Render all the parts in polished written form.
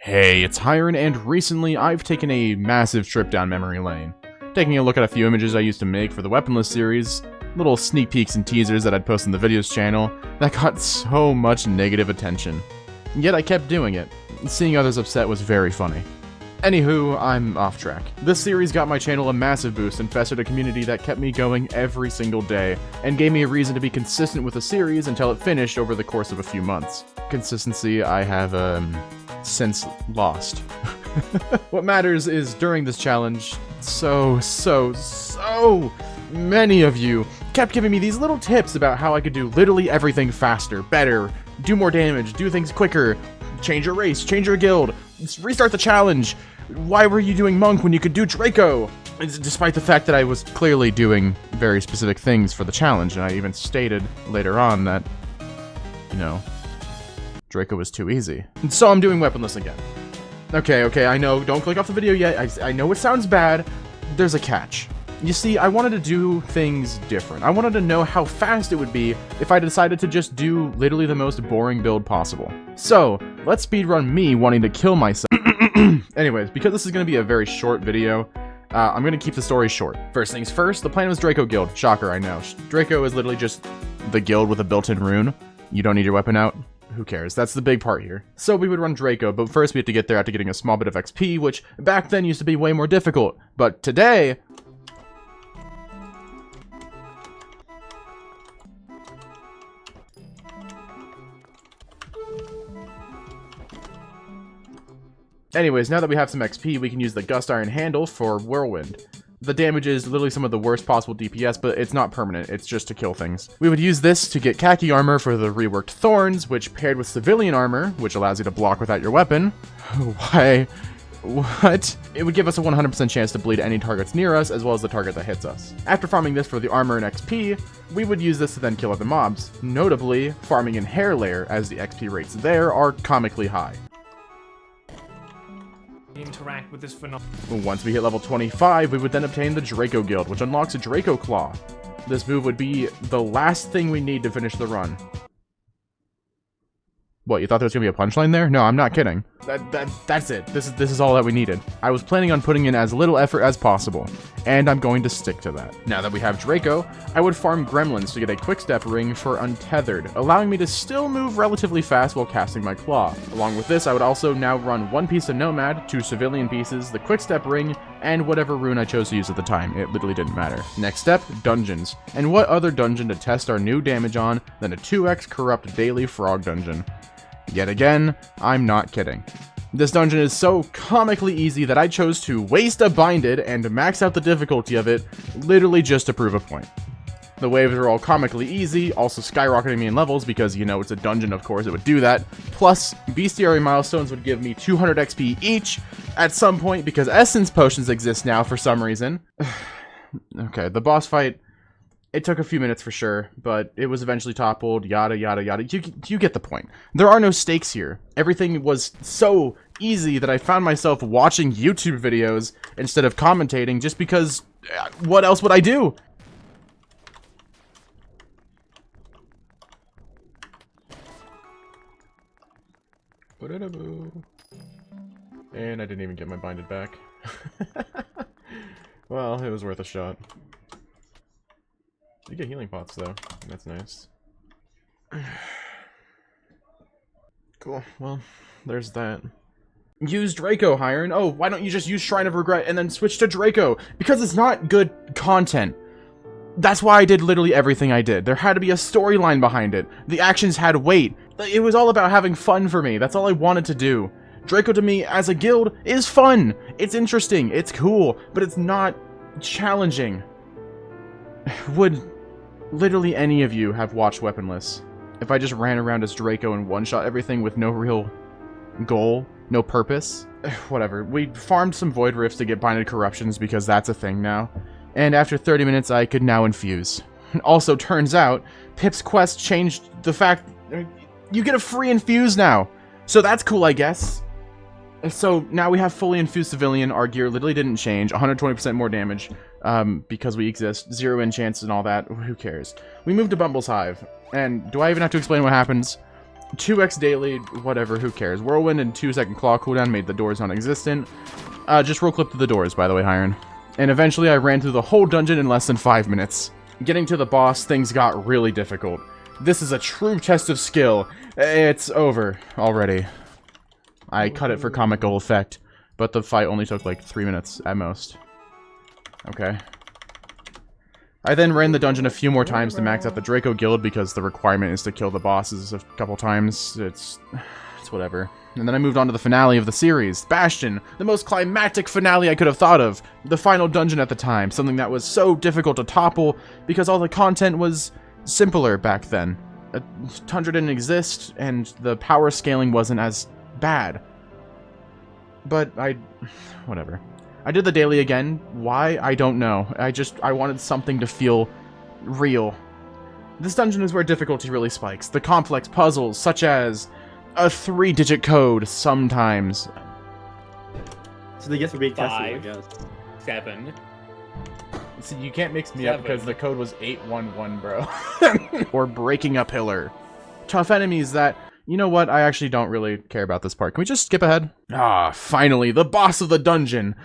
Hey, it's Hiron, and recently I've taken a massive trip down memory lane. Taking a look at a few images I used to make for the Weaponless series, little sneak peeks and teasers that I'd post on the videos channel, that got so much negative attention. Yet I kept doing it. Seeing others upset was very funny. Anywho, I'm off track. This series got my channel a massive boost and fostered a community that kept me going every single day, and gave me a reason to be consistent with the series until it finished over the course of a few months. Consistency I have, since lost. What matters is, during this challenge, so many of you kept giving me these little tips about how I could do literally everything faster, better, do more damage, do things quicker, change your race, change your guild, restart the challenge. Why were you doing Monk when you could do Draco? Despite the fact that I was clearly doing very specific things for the challenge, and I even stated later on that, you know, Draco was too easy. And so I'm doing Weaponless again. Okay, I know, don't click off the video yet. I know it sounds bad. There's a catch. You see, I wanted to do things different. I wanted to know how fast it would be if I decided to just do literally the most boring build possible. So, let's speedrun me wanting to kill myself. Anyways, because this is going to be a very short video, I'm going to keep the story short. First things first, the plan was Draco Guild. Shocker, I know. Draco is literally just the guild with a built-in rune. You don't need your weapon out. Who cares? That's the big part here. So we would run Draco, but first we have to get there after getting a small bit of XP, which back then used to be way more difficult. But today... Anyways, now that we have some XP, we can use the Gust Iron handle for Whirlwind. The damage is literally some of the worst possible DPS, but it's not permanent, it's just to kill things. We would use this to get Khaki Armor for the reworked Thorns, which paired with Civilian Armor, which allows you to block without your weapon. Why? What? It would give us a 100% chance to bleed any targets near us, as well as the target that hits us. After farming this for the armor and XP, we would use this to then kill other mobs, notably farming in Hair Lair, as the XP rates there are comically high. Interact with this phenomenon. Once we hit level 25, we would then obtain the Draco Guild, which unlocks a Draco Claw. This move would be the last thing we need to finish the run. What, you thought there was gonna be a punchline there? No, I'm not kidding. That's it. This is all that we needed. I was planning on putting in as little effort as possible, and I'm going to stick to that. Now that we have Draco, I would farm Gremlins to get a Quickstep ring for Untethered, allowing me to still move relatively fast while casting my Claw. Along with this, I would also now run one piece of Nomad, 2 Civilian pieces, the Quickstep ring, and whatever rune I chose to use at the time. It literally didn't matter. Next step, Dungeons. And what other dungeon to test our new damage on than a 2x Corrupt Daily Frog Dungeon? Yet again, I'm not kidding. This dungeon is so comically easy that I chose to waste a Binded and max out the difficulty of it, literally just to prove a point. The waves are all comically easy, also skyrocketing me in levels because, you know, it's a dungeon, of course, it would do that. Plus, Bestiary milestones would give me 200 XP each at some point because Essence Potions exist now for some reason. Okay, the boss fight... It took a few minutes for sure, but it was eventually toppled, yada yada yada. You get the point. There are no stakes here. Everything was so easy that I found myself watching YouTube videos instead of commentating just because, what else would I do? And I didn't even get my Binded back. Well, it was worth a shot. You get healing pots though. That's nice. Cool. Well, there's that. Use Draco, Hiron. Oh, why don't you just use Shrine of Regret and then switch to Draco? Because it's not good content. That's why I did literally everything I did. There had to be a storyline behind it. The actions had weight. It was all about having fun for me. That's all I wanted to do. Draco to me, as a guild, is fun. It's interesting. It's cool. But it's not challenging. Would literally any of you have watched Weaponless if I just ran around as Draco and one-shot everything with no real goal, no purpose? Whatever. We farmed some Void Rifts to get Binded Corruptions because that's a thing now. And after 30 minutes, I could now infuse. Also, turns out, Pip's quest changed the fact you get a free infuse now. So that's cool, I guess. So now we have fully infused Civilian. Our gear literally didn't change. 120% more damage because we exist. 0 enchants and all that. Who cares? We moved to Bumble's Hive. And do I even have to explain what happens? 2x daily, whatever, who cares. Whirlwind and 2-second claw cooldown made the doors non-existent. Just roll clip to the doors, by the way, Hiron. And eventually I ran through the whole dungeon in less than 5 minutes. Getting to the boss, things got really difficult. This is a true test of skill. It's over already. I cut it for comical effect, but the fight only took like 3 minutes at most. Okay. I then ran the dungeon a few more times to max out the Draco Guild because the requirement is to kill the bosses a couple times. It's whatever. And then I moved on to the finale of the series, Bastion, the most climactic finale I could have thought of. The final dungeon at the time, something that was so difficult to topple because all the content was simpler back then. Tundra didn't exist, and the power scaling wasn't as bad. But whatever. I did the daily again. Why? I don't know. I wanted something to feel real. This dungeon is where difficulty really spikes. The complex puzzles, such as a 3-digit code, sometimes. So they get for being tested, I 5, guess. 7. See, you can't mix me 7. up because the code was 811, bro. Or breaking a pillar. Tough enemies that, you know what, I actually don't really care about this part. Can we just skip ahead? Ah, finally, the boss of the dungeon.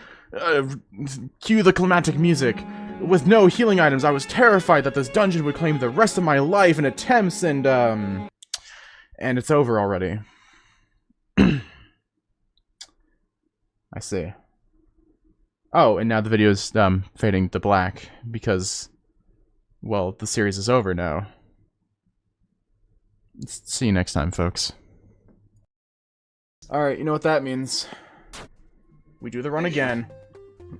Cue the climatic music. With no healing items, I was terrified that this dungeon would claim the rest of my life in attempts, and it's over already. I see. Oh, and now the video is fading to black because, well, the series is over now. See you next time, folks. Alright, you know what that means. We do the run again.